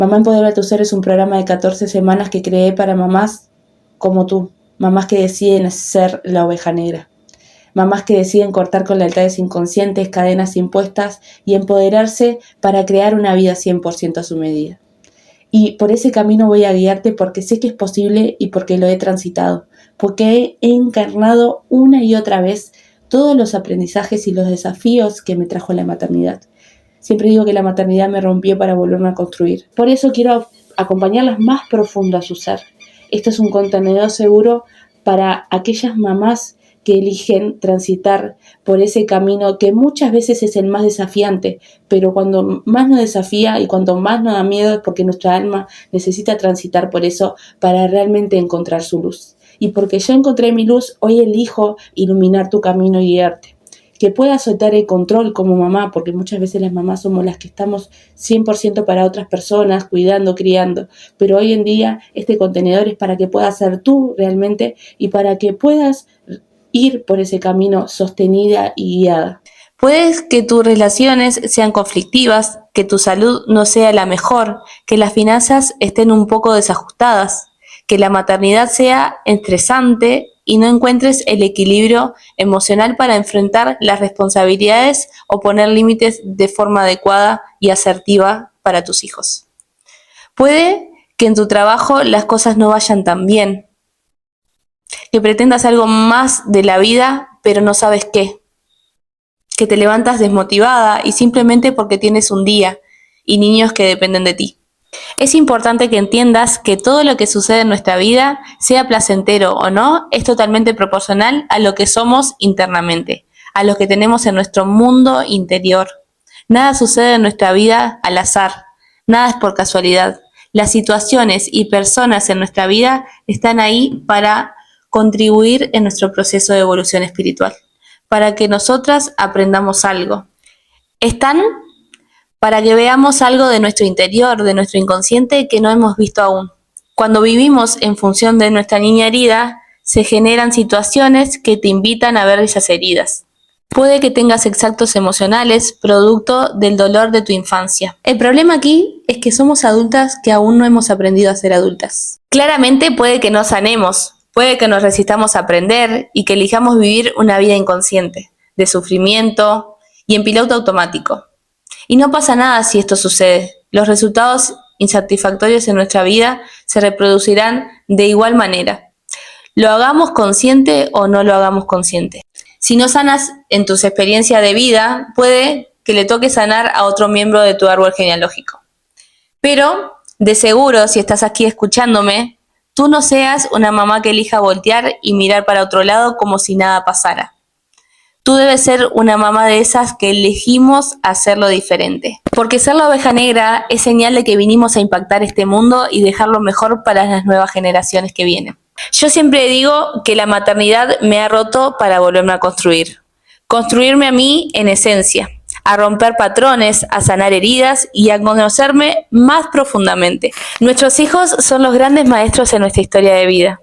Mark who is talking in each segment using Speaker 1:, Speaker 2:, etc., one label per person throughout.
Speaker 1: Mamá Empodera tu Ser es un programa de 14 semanas que creé para mamás como tú, mamás que deciden ser la oveja negra. Mamás que deciden cortar con lealtades inconscientes, cadenas impuestas y empoderarse para crear una vida 100% a su medida. Y por ese camino voy a guiarte porque sé que es posible y porque lo he transitado, porque he encarnado una y otra vez todos los aprendizajes y los desafíos que me trajo la maternidad. Siempre digo que la maternidad me rompió para volverme a construir. Por eso quiero acompañarlas más profundo a su ser. Este es un contenedor seguro para aquellas mamás que eligen transitar por ese camino que muchas veces es el más desafiante, pero cuando más nos desafía y cuanto más nos da miedo es porque nuestra alma necesita transitar por eso para realmente encontrar su luz. Y porque yo encontré mi luz, hoy elijo iluminar tu camino y guiarte. Que puedas soltar el control como mamá, porque muchas veces las mamás somos las que estamos 100% para otras personas, cuidando, criando, pero hoy en día este contenedor es para que puedas ser tú realmente y para que puedas ir por ese camino sostenida y guiada.
Speaker 2: Puedes que tus relaciones sean conflictivas, que tu salud no sea la mejor, que las finanzas estén un poco desajustadas, que la maternidad sea estresante y no encuentres el equilibrio emocional para enfrentar las responsabilidades o poner límites de forma adecuada y asertiva para tus hijos. Puede que en tu trabajo las cosas no vayan tan bien, que pretendas algo más de la vida, pero no sabes qué, que te levantas desmotivada y simplemente porque tienes un día y niños que dependen de ti. Es importante que entiendas que todo lo que sucede en nuestra vida, sea placentero o no, es totalmente proporcional a lo que somos internamente, a lo que tenemos en nuestro mundo interior. Nada sucede en nuestra vida al azar, nada es por casualidad. Las situaciones y personas en nuestra vida están ahí para contribuir en nuestro proceso de evolución espiritual, para que nosotras aprendamos algo. Están para que veamos algo de nuestro interior, de nuestro inconsciente que no hemos visto aún. Cuando vivimos en función de nuestra niña herida, se generan situaciones que te invitan a ver esas heridas. Puede que tengas extractos emocionales producto del dolor de tu infancia. El problema aquí es que somos adultas que aún no hemos aprendido a ser adultas. Claramente puede que no sanemos, puede que nos resistamos a aprender y que elijamos vivir una vida inconsciente, de sufrimiento y en piloto automático. Y no pasa nada si esto sucede. Los resultados insatisfactorios en nuestra vida se reproducirán de igual manera. Lo hagamos consciente o no lo hagamos consciente. Si no sanas en tus experiencias de vida, puede que le toque sanar a otro miembro de tu árbol genealógico. Pero, de seguro, si estás aquí escuchándome, tú no seas una mamá que elija voltear y mirar para otro lado como si nada pasara. Tú debes ser una mamá de esas que elegimos hacerlo diferente. Porque ser la oveja negra es señal de que vinimos a impactar este mundo y dejarlo mejor para las nuevas generaciones que vienen. Yo siempre digo que la maternidad me ha roto para volverme a construir. Construirme a mí en esencia, a romper patrones, a sanar heridas y a conocerme más profundamente. Nuestros hijos son los grandes maestros en nuestra historia de vida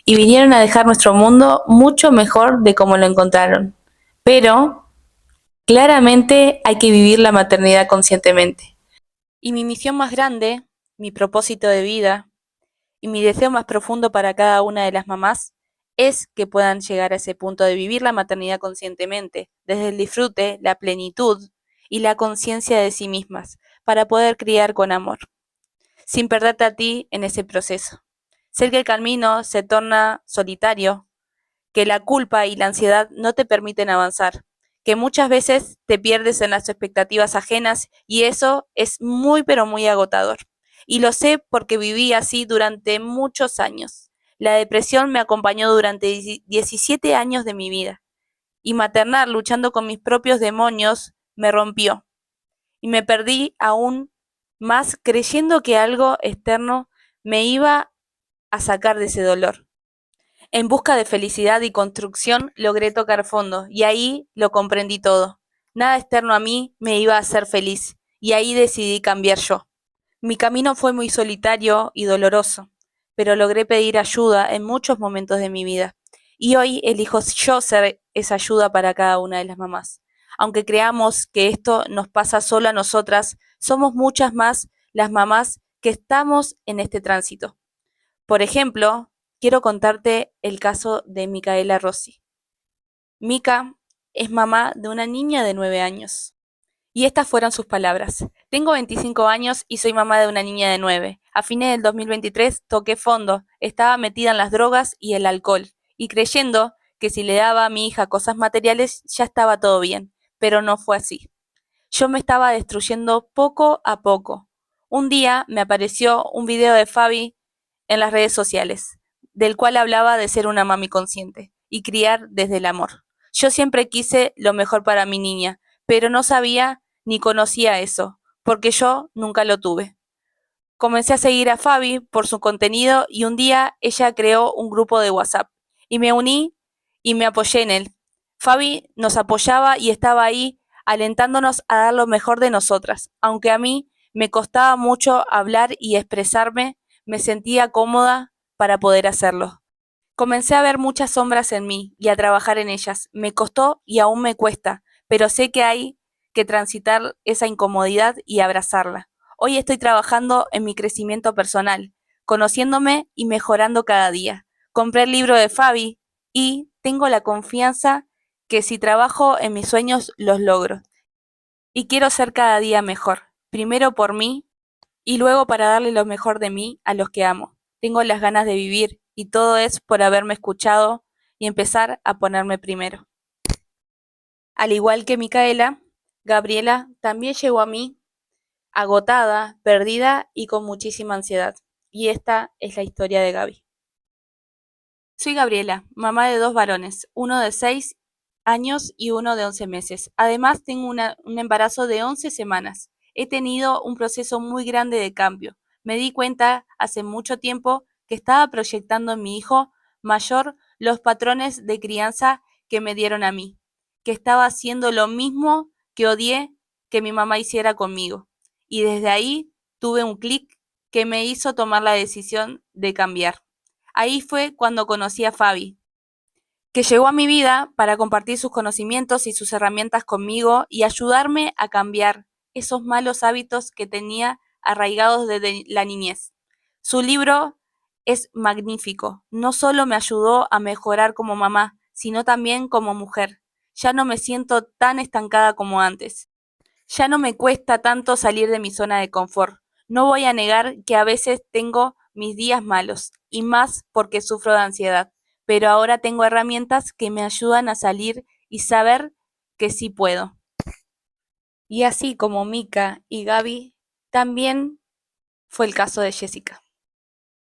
Speaker 2: y vinieron a dejar nuestro mundo mucho mejor de como lo encontraron. Pero claramente hay que vivir la maternidad conscientemente. Y mi misión más grande, mi propósito de vida y mi deseo más profundo para cada una de las mamás es que puedan llegar a ese punto de vivir la maternidad conscientemente, desde el disfrute, la plenitud y la conciencia de sí mismas, para poder criar con amor, sin perderte a ti en ese proceso. Sé que el camino se torna solitario, que la culpa y la ansiedad no te permiten avanzar, que muchas veces te pierdes en las expectativas ajenas y eso es muy pero muy agotador. Y lo sé porque viví así durante muchos años. La depresión me acompañó durante 17 años de mi vida y maternar luchando con mis propios demonios me rompió y me perdí aún más creyendo que algo externo me iba a sacar de ese dolor. En busca de felicidad y construcción logré tocar fondo y ahí lo comprendí todo. Nada externo a mí me iba a hacer feliz y ahí decidí cambiar yo. Mi camino fue muy solitario y doloroso, pero logré pedir ayuda en muchos momentos de mi vida y hoy elijo yo ser esa ayuda para cada una de las mamás. Aunque creamos que esto nos pasa solo a nosotras, somos muchas más las mamás que estamos en este tránsito. Por ejemplo, quiero contarte el caso de Micaela Rossi. Mica es mamá de una niña de 9 años. Y estas fueron sus palabras. Tengo 25 años y soy mamá de una niña de 9. A fines del 2023 toqué fondo, estaba metida en las drogas y el alcohol, y creyendo que si le daba a mi hija cosas materiales ya estaba todo bien, pero no fue así. Yo me estaba destruyendo poco a poco. Un día me apareció un video de Fabi en las redes sociales, del cual hablaba de ser una mami consciente y criar desde el amor. Yo siempre quise lo mejor para mi niña, pero no sabía ni conocía eso, porque yo nunca lo tuve. Comencé a seguir a Fabi por su contenido y un día ella creó un grupo de WhatsApp y me uní y me apoyé en él. Fabi nos apoyaba y estaba ahí alentándonos a dar lo mejor de nosotras. Aunque a mí me costaba mucho hablar y expresarme, me sentía cómoda para poder hacerlo. Comencé a ver muchas sombras en mí y a trabajar en ellas. Me costó y aún me cuesta, pero sé que hay que transitar esa incomodidad y abrazarla. Hoy estoy trabajando en mi crecimiento personal, conociéndome y mejorando cada día. Compré el libro de Fabi y tengo la confianza que si trabajo en mis sueños los logro. Y quiero ser cada día mejor, primero por mí y luego para darle lo mejor de mí a los que amo. Tengo las ganas de vivir y todo es por haberme escuchado y empezar a ponerme primero. Al igual que Micaela, Gabriela también llegó a mí agotada, perdida y con muchísima ansiedad. Y esta es la historia de Gaby. Soy Gabriela, mamá de 2 varones, uno de 6 años y uno de 11 meses. Además, tengo un embarazo de 11 semanas. He tenido un proceso muy grande de cambio. Me di cuenta hace mucho tiempo que estaba proyectando en mi hijo mayor los patrones de crianza que me dieron a mí, que estaba haciendo lo mismo que odié que mi mamá hiciera conmigo. Y desde ahí tuve un clic que me hizo tomar la decisión de cambiar. Ahí fue cuando conocí a Fabi, que llegó a mi vida para compartir sus conocimientos y sus herramientas conmigo y ayudarme a cambiar esos malos hábitos que tenía arraigados desde la niñez. Su libro es magnífico. No solo me ayudó a mejorar como mamá, sino también como mujer. Ya no me siento tan estancada como antes. Ya no me cuesta tanto salir de mi zona de confort. No voy a negar que a veces tengo mis días malos, y más porque sufro de ansiedad, pero ahora tengo herramientas que me ayudan a salir y saber que sí puedo. Y así como Mika y Gaby, también fue el caso de Jessica.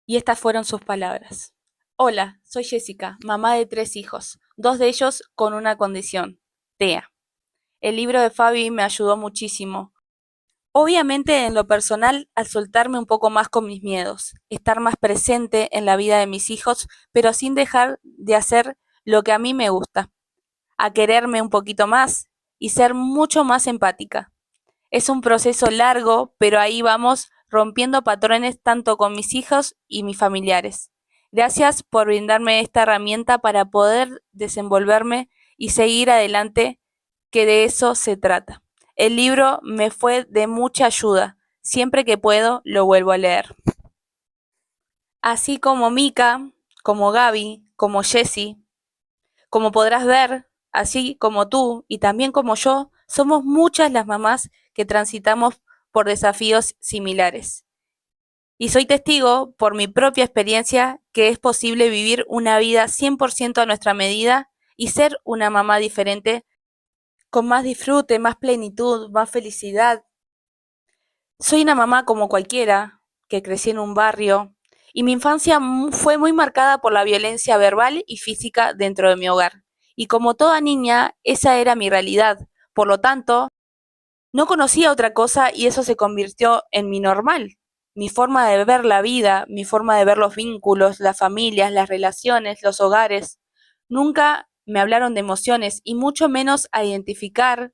Speaker 2: Y estas fueron sus palabras. Hola, soy Jessica, mamá de 3 hijos, 2 de ellos con una condición, TEA. El libro de Fabi me ayudó muchísimo. Obviamente en lo personal, al soltarme un poco más con mis miedos, estar más presente en la vida de mis hijos, pero sin dejar de hacer lo que a mí me gusta, a quererme un poquito más y ser mucho más empática. Es un proceso largo, pero ahí vamos rompiendo patrones tanto con mis hijos y mis familiares. Gracias por brindarme esta herramienta para poder desenvolverme y seguir adelante, que de eso se trata. El libro me fue de mucha ayuda. Siempre que puedo, lo vuelvo a leer. Así como Mika, como Gaby, como Jessie, como podrás ver, así como tú y también como yo, somos muchas las mamás que transitamos por desafíos similares. Y soy testigo, por mi propia experiencia, que es posible vivir una vida 100% a nuestra medida y ser una mamá diferente, con más disfrute, más plenitud, más felicidad. Soy una mamá como cualquiera, que crecí en un barrio, y mi infancia fue muy marcada por la violencia verbal y física dentro de mi hogar. Y como toda niña, esa era mi realidad. Por lo tanto, no conocía otra cosa y eso se convirtió en mi normal. Mi forma de ver la vida, mi forma de ver los vínculos, las familias, las relaciones, los hogares. Nunca me hablaron de emociones y mucho menos a identificar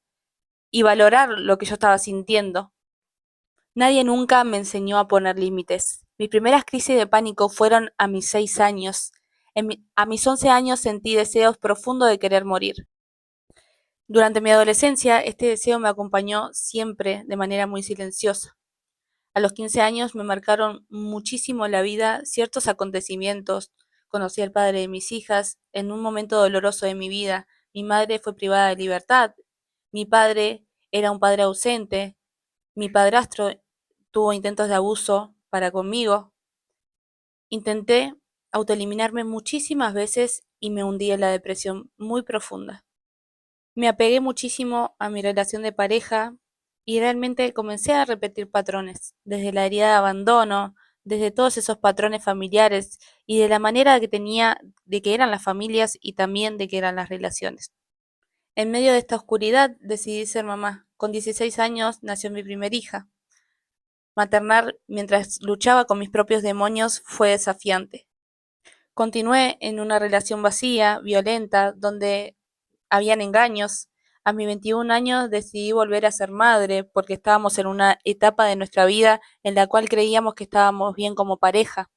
Speaker 2: y valorar lo que yo estaba sintiendo. Nadie nunca me enseñó a poner límites. Mis primeras crisis de pánico fueron a mis 6 años. A mis 11 años sentí deseos profundos de querer morir. Durante mi adolescencia, este deseo me acompañó siempre de manera muy silenciosa. A los 15 años me marcaron muchísimo la vida ciertos acontecimientos. Conocí al padre de mis hijas en un momento doloroso de mi vida. Mi madre fue privada de libertad. Mi padre era un padre ausente. Mi padrastro tuvo intentos de abuso para conmigo. Intenté autoeliminarme muchísimas veces y me hundí en la depresión muy profunda. Me apegué muchísimo a mi relación de pareja y realmente comencé a repetir patrones, desde la herida de abandono, desde todos esos patrones familiares y de la manera que tenía de que eran las familias y también de que eran las relaciones. En medio de esta oscuridad decidí ser mamá. Con 16 años nació mi primer hija. Maternar mientras luchaba con mis propios demonios fue desafiante. Continué en una relación vacía, violenta, donde habían engaños. A mis 21 años decidí volver a ser madre porque estábamos en una etapa de nuestra vida en la cual creíamos que estábamos bien como pareja.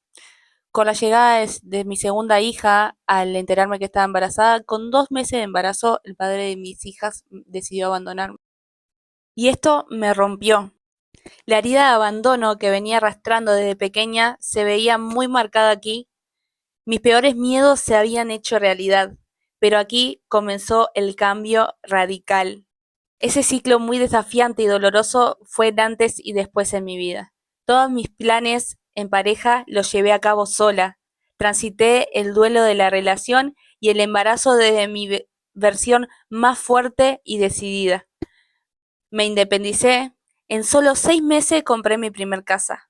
Speaker 2: Con la llegada de mi segunda hija, al enterarme que estaba embarazada, con 2 meses de embarazo, el padre de mis hijas decidió abandonarme. Y esto me rompió. La herida de abandono que venía arrastrando desde pequeña se veía muy marcada aquí. Mis peores miedos se habían hecho realidad, pero aquí comenzó el cambio radical. Ese ciclo muy desafiante y doloroso fue el antes y después en mi vida. Todos mis planes en pareja los llevé a cabo sola. Transité el duelo de la relación y el embarazo desde mi versión más fuerte y decidida. Me independicé. En solo 6 meses compré mi primer casa.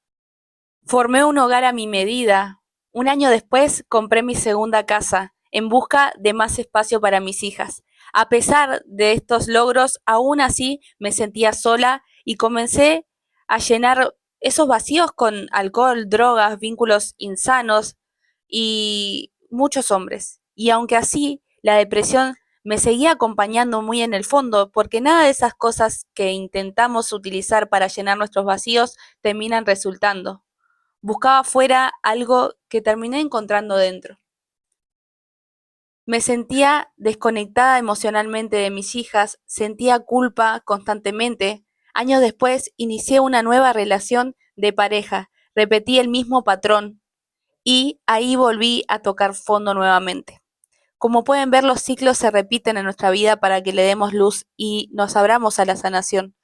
Speaker 2: Formé un hogar a mi medida. Un año después compré mi segunda casa, en busca de más espacio para mis hijas. A pesar de estos logros, aún así me sentía sola y comencé a llenar esos vacíos con alcohol, drogas, vínculos insanos y muchos hombres. Y aunque así, la depresión me seguía acompañando muy en el fondo, porque nada de esas cosas que intentamos utilizar para llenar nuestros vacíos terminan resultando. Buscaba fuera algo que terminé encontrando dentro. Me sentía desconectada emocionalmente de mis hijas, sentía culpa constantemente. Años después inicié una nueva relación de pareja, repetí el mismo patrón y ahí volví a tocar fondo nuevamente. Como pueden ver, los ciclos se repiten en nuestra vida para que le demos luz y nos abramos a la sanación.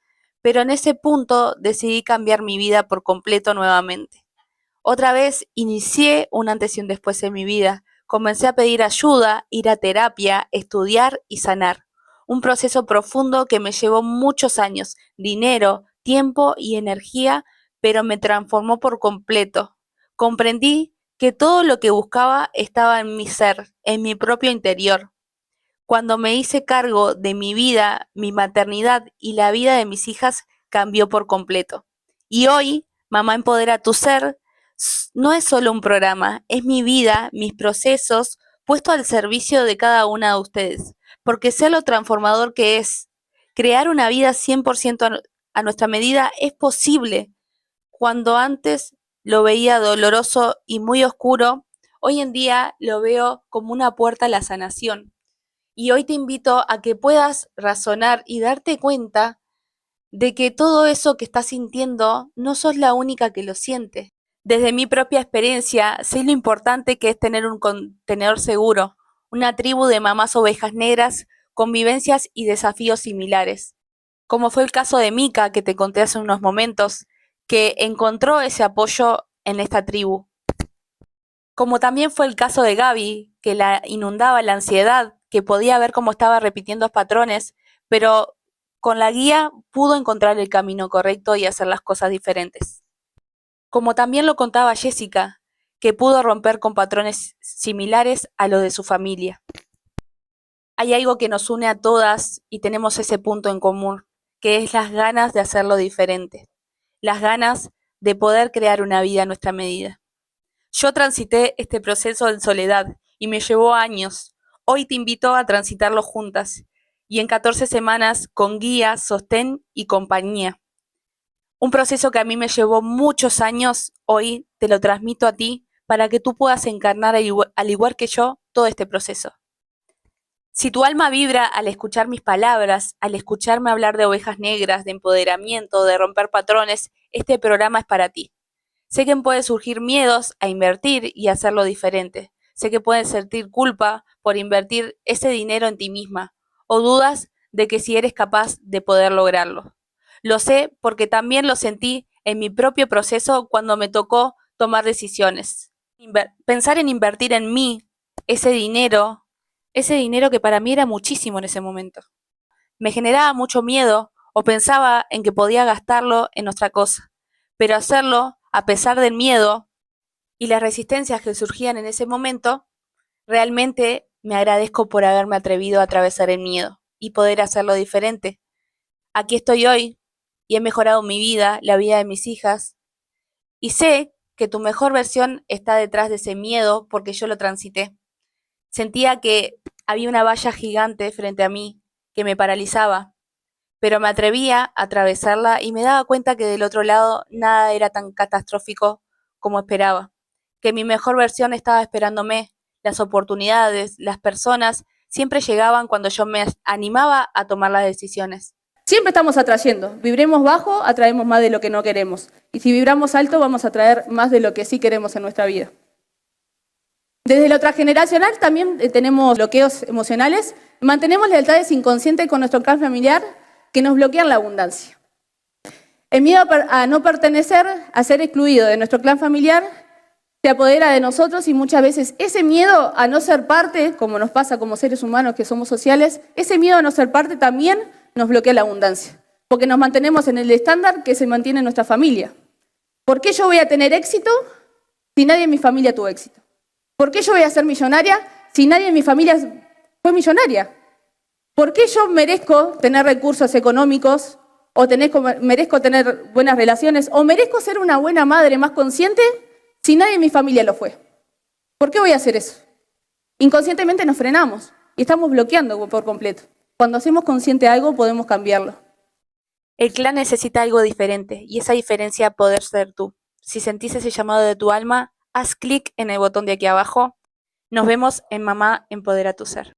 Speaker 2: Pero en ese punto decidí cambiar mi vida por completo nuevamente. Otra vez inicié un antes y un después en mi vida. Comencé a pedir ayuda, ir a terapia, estudiar y sanar. Un proceso profundo que me llevó muchos años, dinero, tiempo y energía, pero me transformó por completo. Comprendí que todo lo que buscaba estaba en mi ser, en mi propio interior. Cuando me hice cargo de mi vida, mi maternidad y la vida de mis hijas, cambió por completo. Y hoy, Mamá Empodera tu Ser no es solo un programa, es mi vida, mis procesos, puesto al servicio de cada una de ustedes. Porque sé lo transformador que es. Crear una vida 100% a nuestra medida es posible. Cuando antes lo veía doloroso y muy oscuro, hoy en día lo veo como una puerta a la sanación. Y hoy te invito a que puedas razonar y darte cuenta de que todo eso que estás sintiendo no sos la única que lo siente. Desde mi propia experiencia, sé lo importante que es tener un contenedor seguro, una tribu de mamás ovejas negras con vivencias y desafíos similares. Como fue el caso de Mika, que te conté hace unos momentos, que encontró ese apoyo en esta tribu. Como también fue el caso de Gaby, que la inundaba la ansiedad, que podía ver cómo estaba repitiendo patrones, pero con la guía pudo encontrar el camino correcto y hacer las cosas diferentes. Como también lo contaba Jessica, que pudo romper con patrones similares a los de su familia. Hay algo que nos une a todas y tenemos ese punto en común, que es las ganas de hacerlo diferente, las ganas de poder crear una vida a nuestra medida. Yo transité este proceso en soledad y me llevó años. Hoy te invito a transitarlo juntas y en 14 semanas con guía, sostén y compañía. Un proceso que a mí me llevó muchos años, hoy te lo transmito a ti para que tú puedas encarnar al igual que yo todo este proceso. Si tu alma vibra al escuchar mis palabras, al escucharme hablar de ovejas negras, de empoderamiento, de romper patrones, este programa es para ti. Sé que pueden surgir miedos a invertir y hacerlo diferente. Sé que puedes sentir culpa por invertir ese dinero en ti misma o dudas de que si eres capaz de poder lograrlo. Lo sé porque también lo sentí en mi propio proceso cuando me tocó tomar decisiones. Pensar en invertir en mí, ese dinero que para mí era muchísimo en ese momento. Me generaba mucho miedo o pensaba en que podía gastarlo en otra cosa, pero hacerlo a pesar del miedo y las resistencias que surgían en ese momento, realmente me agradezco por haberme atrevido a atravesar el miedo y poder hacerlo diferente. Aquí estoy hoy y he mejorado mi vida, la vida de mis hijas, y sé que tu mejor versión está detrás de ese miedo porque yo lo transité. Sentía que había una valla gigante frente a mí que me paralizaba, pero me atrevía a atravesarla y me daba cuenta que del otro lado nada era tan catastrófico como esperaba, que mi mejor versión estaba esperándome, las oportunidades, las personas siempre llegaban cuando yo me animaba a tomar las decisiones.
Speaker 1: Siempre estamos atrayendo. Vibremos bajo, atraemos más de lo que no queremos. Y si vibramos alto, vamos a atraer más de lo que sí queremos en nuestra vida. Desde lo transgeneracional también tenemos bloqueos emocionales. Mantenemos lealtades inconscientes con nuestro clan familiar que nos bloquean la abundancia. El miedo a no pertenecer, a ser excluido de nuestro clan familiar, se apodera de nosotros y muchas veces ese miedo a no ser parte, como nos pasa como seres humanos que somos sociales, ese miedo a no ser parte también nos bloquea la abundancia, porque nos mantenemos en el estándar que se mantiene en nuestra familia. ¿Por qué yo voy a tener éxito si nadie en mi familia tuvo éxito? ¿Por qué yo voy a ser millonaria si nadie en mi familia fue millonaria? ¿Por qué yo merezco tener recursos económicos o merezco tener buenas relaciones o merezco ser una buena madre más consciente si nadie en mi familia lo fue? ¿Por qué voy a hacer eso? Inconscientemente nos frenamos y estamos bloqueando por completo. Cuando hacemos consciente algo podemos cambiarlo.
Speaker 2: El clan necesita algo diferente y esa diferencia poder ser tú. Si sentís ese llamado de tu alma, haz clic en el botón de aquí abajo. Nos vemos en Mamá Empodera tu Ser.